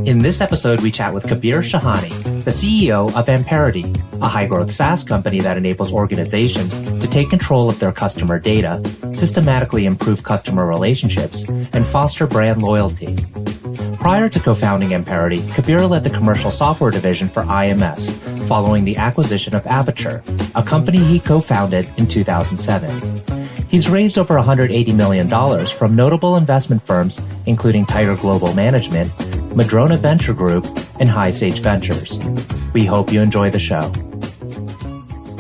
In this episode, we chat with Kabir Shahani, the CEO of Amperity, a high-growth SaaS company that enables organizations to take control of their customer data, systematically improve customer relationships, and foster brand loyalty. Prior to co-founding Amperity, Kabir led the commercial software division for IMS, following the acquisition of Appature, a company he co-founded in 2007. He's raised over $180 million from notable investment firms, including Tiger Global Management, Madrona Venture Group, and HighSage Ventures. We hope you enjoy the show.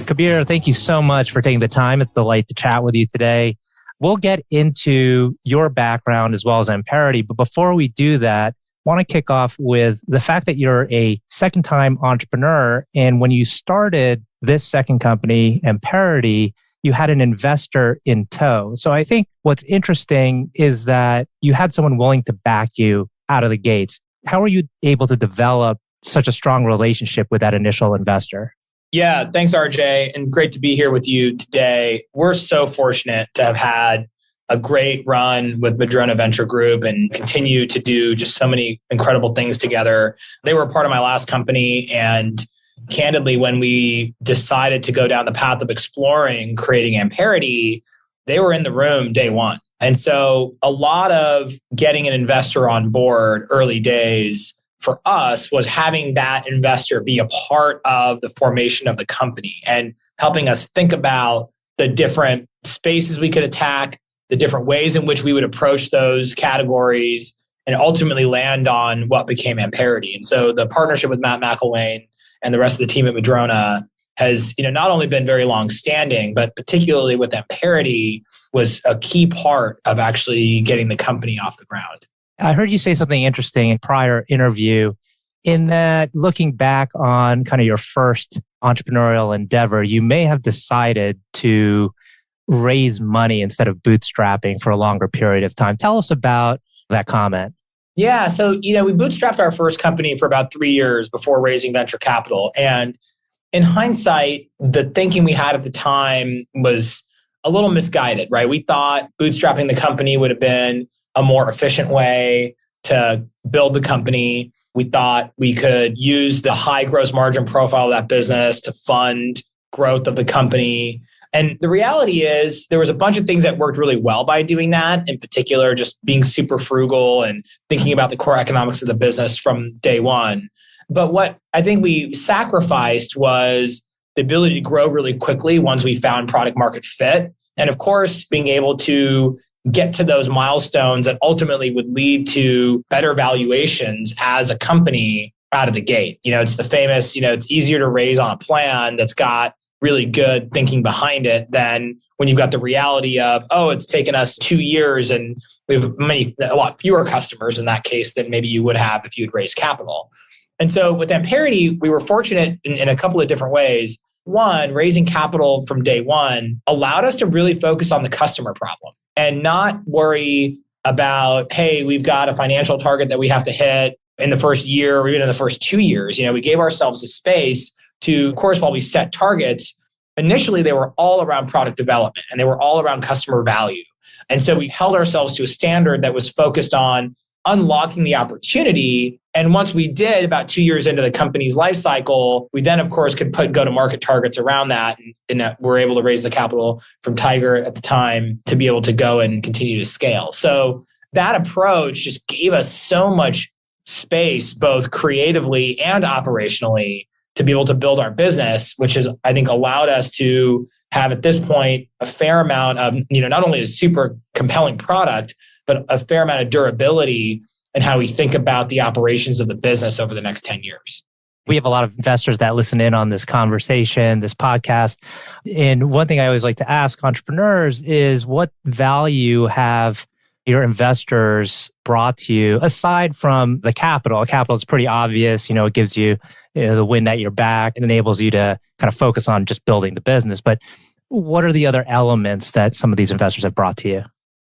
Kabir, thank you so much for taking the time. It's a delight to chat with you today. We'll get into your background as well as Amperity, but before we do that, I want to kick off with the fact that you're a second-time entrepreneur, and when you started this second company, Amperity, you had an investor in tow. So I think what's interesting is that you had someone willing to back you out of the gates. How were you able to develop such a strong relationship with that initial investor? Yeah, thanks, RJ, and great to be here with you today. We're so fortunate to have had a great run with Madrona Venture Group and continue to do just so many incredible things together. They were a part of my last company, and candidly, when we decided to go down the path of exploring creating Amperity, they were in the room day one. And so a lot of getting an investor on board early days for us was having that investor be a part of the formation of the company and helping us think about the different spaces we could attack, the different ways in which we would approach those categories, and ultimately land on what became Amperity. And so the partnership with Matt McElwain and the rest of the team at Madrona has, not only been very long-standing, but particularly with Amperity was a key part of actually getting the company off the ground. I heard you say something interesting in prior interview in that looking back on kind of your first entrepreneurial endeavor, you may have decided to raise money instead of bootstrapping for a longer period of time. Tell us about that comment. Yeah. So, we bootstrapped our first company for about 3 years before raising venture capital. And in hindsight, the thinking we had at the time was a little misguided, right? We thought bootstrapping the company would have been a more efficient way to build the company. We thought we could use the high gross margin profile of that business to fund growth of the company. And the reality is there was a bunch of things that worked really well by doing that. In particular, just being super frugal and thinking about the core economics of the business from day one. But what I think we sacrificed was the ability to grow really quickly once we found product market fit. And of course, being able to get to those milestones that ultimately would lead to better valuations as a company out of the gate. It's the famous, it's easier to raise on a plan that's got really good thinking behind it than when you've got the reality of, it's taken us 2 years and we have a lot fewer customers in that case than maybe you would have if you had raised capital. And so with Amperity, we were fortunate in a couple of different ways. One, raising capital from day one allowed us to really focus on the customer problem and not worry about, hey, we've got a financial target that we have to hit in the first year or even in the first 2 years. We gave ourselves a space to, of course, while we set targets, initially they were all around product development and they were all around customer value. And so we held ourselves to a standard that was focused on unlocking the opportunity. And once we did, about 2 years into the company's life cycle, we then, of course, could put go-to-market targets around that. And we're able to raise the capital from Tiger at the time to be able to go and continue to scale. So that approach just gave us so much space, both creatively and operationally, to be able to build our business, which has, I think, allowed us to have at this point a fair amount of, not only a super compelling product, but a fair amount of durability in how we think about the operations of the business over the next 10 years. We have a lot of investors that listen in on this conversation, this podcast. And one thing I always like to ask entrepreneurs is what value have your investors brought to you aside from the capital? Capital is pretty obvious. It gives you, the wind at your back. It enables you to kind of focus on just building the business. But what are the other elements that some of these investors have brought to you?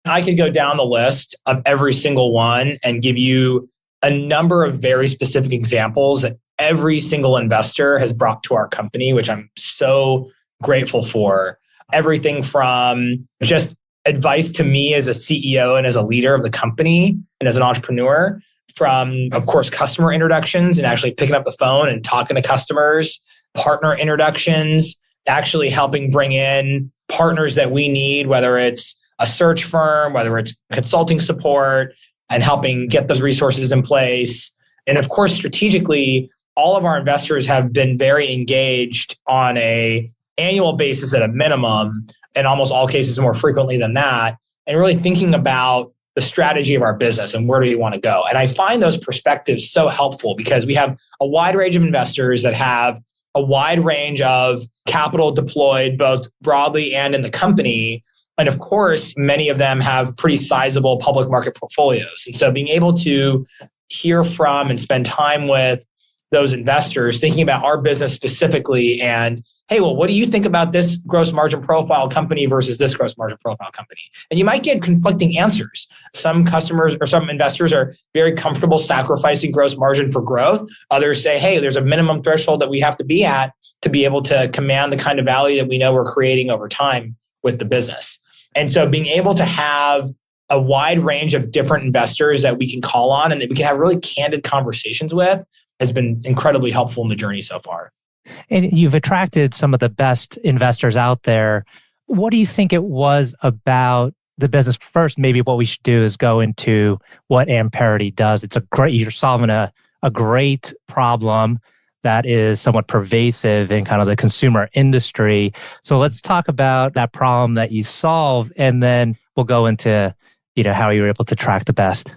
I could go down the list of every single one and give you a number of very specific examples that every single investor has brought to our company, which I'm so grateful for. Everything from just advice to me as a CEO and as a leader of the company and as an entrepreneur, from, of course, customer introductions and actually picking up the phone and talking to customers, partner introductions, actually helping bring in partners that we need, whether it's a search firm, whether it's consulting support, and helping get those resources in place. And of course, strategically, all of our investors have been very engaged on an annual basis at a minimum, in almost all cases more frequently than that, and really thinking about the strategy of our business and where do we want to go. And I find those perspectives so helpful because we have a wide range of investors that have a wide range of capital deployed both broadly and in the company. And of course, many of them have pretty sizable public market portfolios. And so being able to hear from and spend time with those investors, thinking about our business specifically and, hey, well, what do you think about this gross margin profile company versus this gross margin profile company? And you might get conflicting answers. Some customers or some investors are very comfortable sacrificing gross margin for growth. Others say, hey, there's a minimum threshold that we have to be at to be able to command the kind of value that we know we're creating over time with the business. And so being able to have a wide range of different investors that we can call on and that we can have really candid conversations with has been incredibly helpful in the journey so far. And you've attracted some of the best investors out there. What do you think it was about the business? First, maybe what we should do is go into what Amperity does. You're solving a great problem that is somewhat pervasive in kind of the consumer industry. So let's talk about that problem that you solve, and then we'll go into, how you were able to attract the best.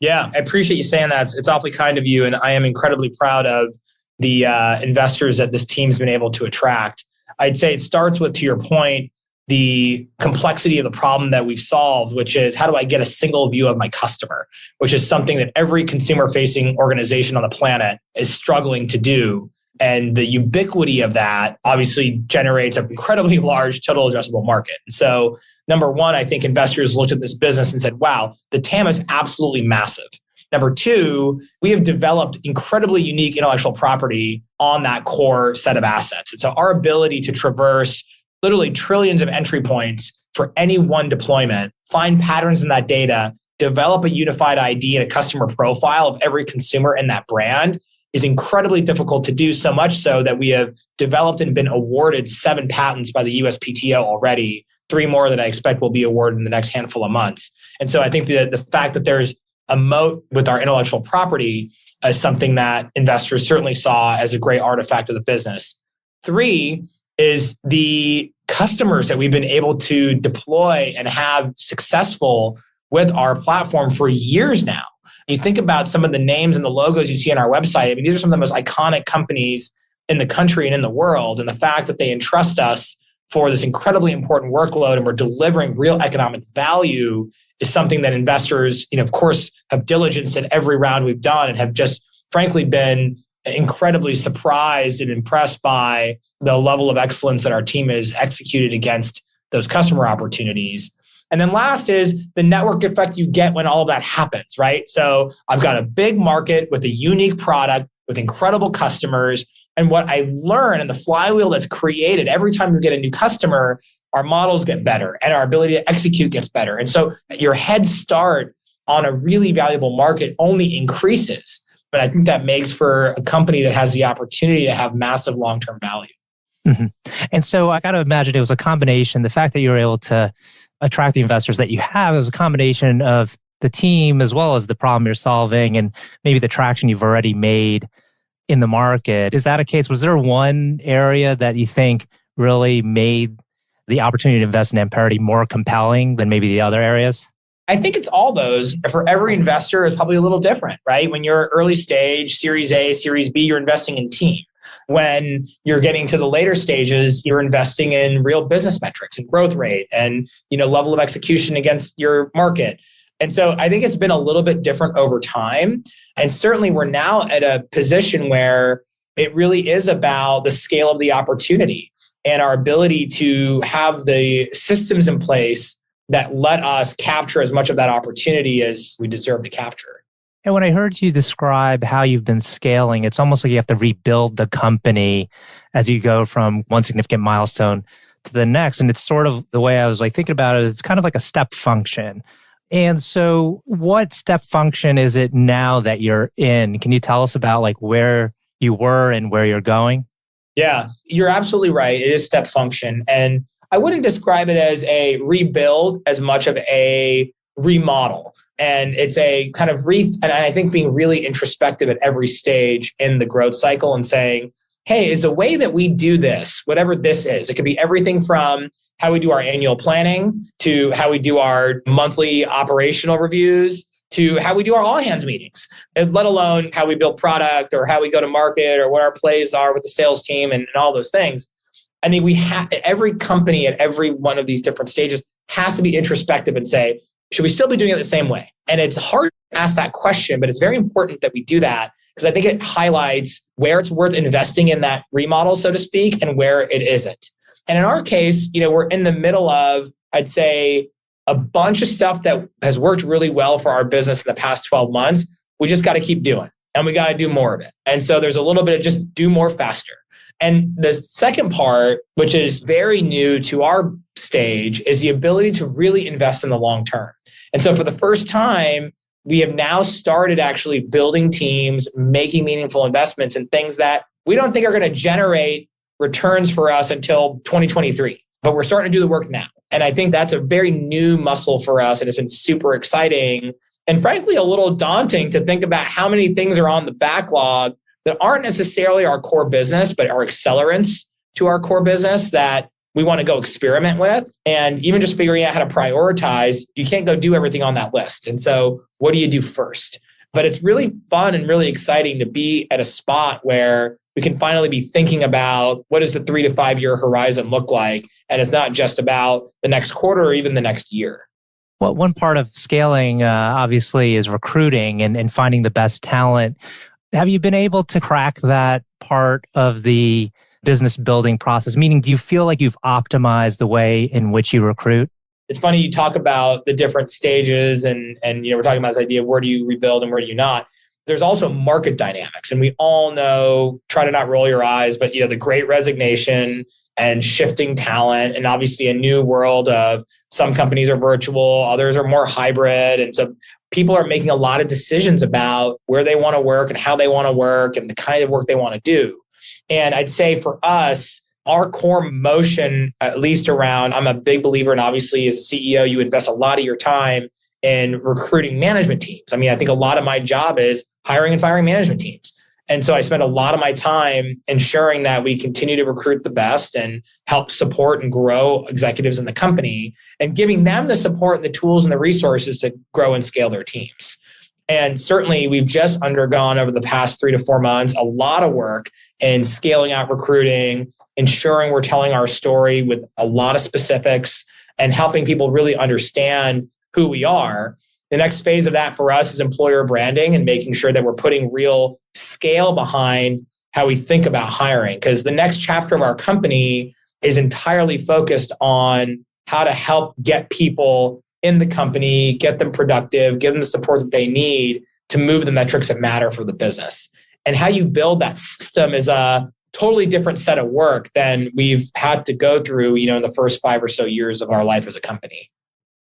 Yeah, I appreciate you saying that. It's awfully kind of you. And I am incredibly proud of the investors that this team's been able to attract. I'd say it starts with, to your point, the complexity of the problem that we've solved, which is how do I get a single view of my customer, which is something that every consumer-facing organization on the planet is struggling to do. And the ubiquity of that obviously generates an incredibly large total addressable market. So number one, I think investors looked at this business and said, wow, the TAM is absolutely massive. Number two, we have developed incredibly unique intellectual property on that core set of assets. And so our ability to traverse literally trillions of entry points for any one deployment, find patterns in that data, develop a unified ID and a customer profile of every consumer in that brand is incredibly difficult to do, so much so that we have developed and been awarded 7 patents by the USPTO already, 3 more that I expect will be awarded in the next handful of months. And so I think the fact that there's a moat with our intellectual property is something that investors certainly saw as a great artifact of the business. 3 is the customers that we've been able to deploy and have successful with our platform for years now. You think about some of the names and the logos you see on our website. I mean, these are some of the most iconic companies in the country and in the world. And the fact that they entrust us for this incredibly important workload and we're delivering real economic value is something that investors, of course, have diligenced at every round we've done and have just frankly been incredibly surprised and impressed by the level of excellence that our team has executed against those customer opportunities. And then last is the network effect you get when all of that happens, right? So I've got a big market with a unique product with incredible customers. And what I learn and the flywheel that's created every time we get a new customer, our models get better and our ability to execute gets better. And so your head start on a really valuable market only increases. But I think that makes for a company that has the opportunity to have massive long-term value. Mm-hmm. And so I got to imagine it was a combination. The fact that you were able to attract the investors that you have, it was a combination of the team as well as the problem you're solving and maybe the traction you've already made in the market. Is that a case? Was there one area that you think really made the opportunity to invest in Amperity more compelling than maybe the other areas? I think it's all those. For every investor, it's probably a little different, right? When you're early stage, Series A, Series B, you're investing in team. When you're getting to the later stages, you're investing in real business metrics and growth rate and level of execution against your market. And so I think it's been a little bit different over time. And certainly we're now at a position where it really is about the scale of the opportunity and our ability to have the systems in place that let us capture as much of that opportunity as we deserve to capture. And when I heard you describe how you've been scaling, it's almost like you have to rebuild the company as you go from one significant milestone to the next. And it's sort of the way I was thinking about it is it's kind of like a step function. And so what step function is it now that you're in? Can you tell us about like where you were and where you're going? Yeah, you're absolutely right. It is step function. And I wouldn't describe it as a rebuild as much of a remodel. And it's a kind of and I think being really introspective at every stage in the growth cycle and saying, hey, is the way that we do this, whatever this is, it could be everything from how we do our annual planning to how we do our monthly operational reviews to how we do our all hands meetings, and let alone how we build product or how we go to market or what our plays are with the sales team and all those things. I mean, every company at every one of these different stages has to be introspective and say, should we still be doing it the same way? And it's hard to ask that question, but it's very important that we do that because I think it highlights where it's worth investing in that remodel, so to speak, and where it isn't. And in our case, we're in the middle of, I'd say, a bunch of stuff that has worked really well for our business in the past 12 months. We just got to keep doing, and we got to do more of it. And so there's a little bit of just do more faster. And the second part, which is very new to our stage, is the ability to really invest in the long term. And so for the first time, we have now started actually building teams, making meaningful investments in things that we don't think are going to generate returns for us until 2023. But we're starting to do the work now. And I think that's a very new muscle for us. And it's been super exciting and frankly, a little daunting to think about how many things are on the backlog that aren't necessarily our core business, but are accelerants to our core business that we want to go experiment with. And even just figuring out how to prioritize, you can't go do everything on that list. And so what do you do first? But it's really fun and really exciting to be at a spot where we can finally be thinking about what does the 3 to 5 year horizon look like? And it's not just about the next quarter or even the next year. Well, one part of scaling, obviously, is recruiting and finding the best talent. Have you been able to crack that part of the business building process? Meaning, do you feel like you've optimized the way in which you recruit? It's funny you talk about the different stages and we're talking about this idea of where do you rebuild and where do you not. There's also market dynamics. And we all know, try to not roll your eyes, but the great resignation and shifting talent, and obviously a new world of some companies are virtual, others are more hybrid. And so people are making a lot of decisions about where they want to work and how they want to work and the kind of work they want to do. And I'd say for us, our core motion, at least around, I'm a big believer, and obviously as a CEO, you invest a lot of your time in recruiting management teams. I mean, I think a lot of my job is hiring and firing management teams. And so I spend a lot of my time ensuring that we continue to recruit the best and help support and grow executives in the company and giving them the support and the tools and the resources to grow and scale their teams. And certainly we've just undergone over the past 3 to 4 months, a lot of work in scaling out recruiting, ensuring we're telling our story with a lot of specifics and helping people really understand who we are. The next phase of that for us is employer branding and making sure that we're putting real scale behind how we think about hiring. Because the next chapter of our company is entirely focused on how to help get people in the company, get them productive, give them the support that they need to move the metrics that matter for the business. And how you build that system is a totally different set of work than we've had to go through, in the first 5 or so years of our life as a company.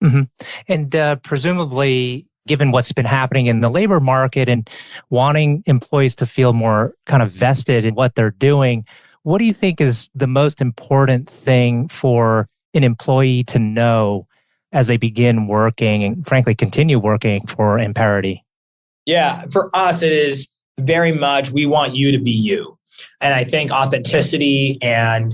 Mm-hmm. And presumably, given what's been happening in the labor market and wanting employees to feel more kind of vested in what they're doing, what do you think is the most important thing for an employee to know as they begin working and frankly continue working for Amperity? Yeah, for us, it is very much we want you to be you. And I think authenticity and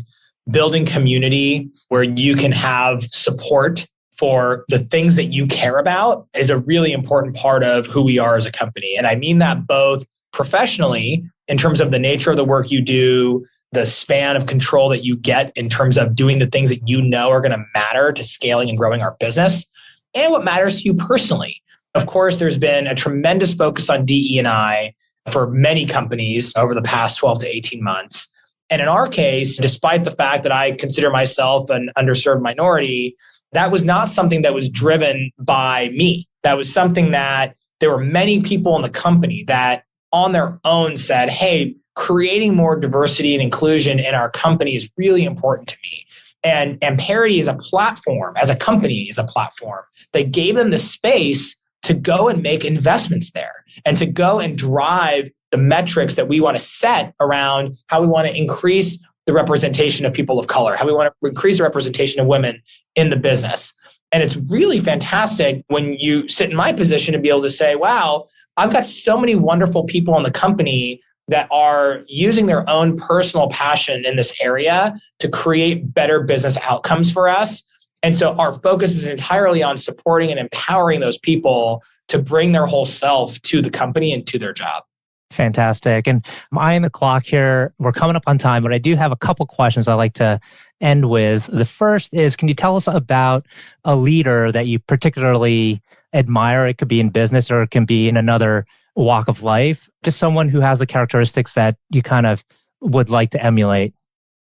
building community where you can have support for the things that you care about is a really important part of who we are as a company. And I mean that both professionally in terms of the nature of the work you do, the span of control that you get in terms of doing the things that you know are going to matter to scaling and growing our business, and what matters to you personally. Of course, there's been a tremendous focus on DE&I for many companies over the past 12 to 18 months. And in our case, despite the fact that I consider myself an underserved minority, that was not something that was driven by me. That was something that there were many people in the company that on their own said, hey, creating more diversity and inclusion in our company is really important to me. And Amperity is a platform, as a company is a platform that gave them the space to go and make investments there and to go and drive the metrics that we want to set around how we want to increase the representation of people of color, how we want to increase the representation of women in the business. And it's really fantastic when you sit in my position to be able to say, wow, I've got so many wonderful people in the company that are using their own personal passion in this area to create better business outcomes for us. And so our focus is entirely on supporting and empowering those people to bring their whole self to the company and to their job. Fantastic. And I'm eyeing the clock here. We're coming up on time, but I do have a couple questions I'd like to end with. The first is, can you tell us about a leader that you particularly admire? It could be in business or it can be in another walk of life. Just someone who has the characteristics that you kind of would like to emulate.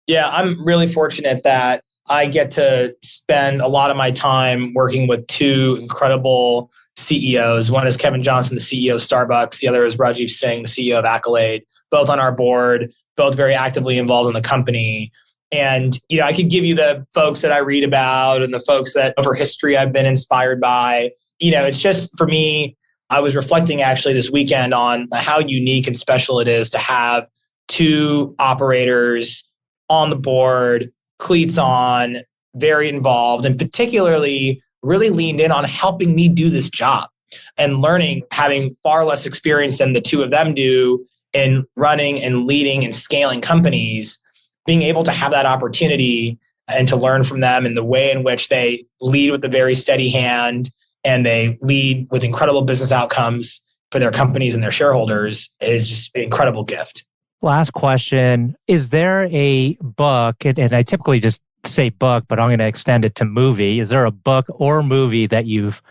Yeah, I'm really fortunate that I get to spend a lot of my time working with two incredible CEOs. One is Kevin Johnson, the CEO of Starbucks. The other is Rajiv Singh, the CEO of Accolade, both on our board, both very actively involved in the company. And, I could give you the folks that I read about and the folks that over history I've been inspired by. It's just for me, I was reflecting actually this weekend on how unique and special it is to have two operators on the board, cleats on, very involved, and particularly really leaned in on helping me do this job and learning, having far less experience than the two of them do in running and leading and scaling companies, being able to have that opportunity and to learn from them and the way in which they lead with a very steady hand and they lead with incredible business outcomes for their companies and their shareholders is just an incredible gift. Last question. Is there a book, and I typically just say book, but I'm going to extend it to movie. Is there a book or movie that you've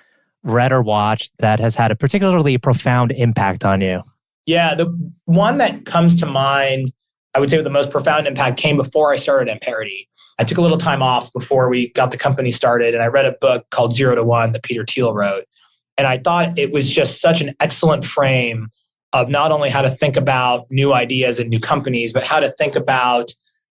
read or watched that has had a particularly profound impact on you? Yeah, the one that comes to mind, I would say with the most profound impact came before I started Amperity. I took a little time off before we got the company started and I read a book called 0 to 1 that Peter Thiel wrote. And I thought it was just such an excellent frame of not only how to think about new ideas and new companies, but how to think about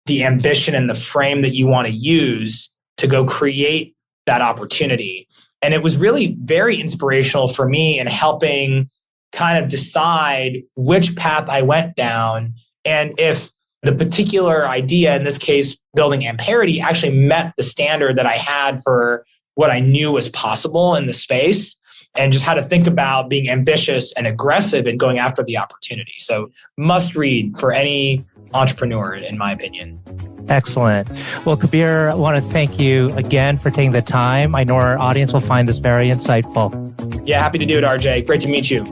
the ambition and the frame that you want to use to go create that opportunity. And it was really very inspirational for me in helping kind of decide which path I went down and if the particular idea, in this case, building Amperity, actually met the standard that I had for what I knew was possible in the space, and just how to think about being ambitious and aggressive and going after the opportunity. So must read for any entrepreneur, in my opinion. Excellent. Well, Kabir, I want to thank you again for taking the time. I know our audience will find this very insightful. Yeah, happy to do it, RJ. Great to meet you.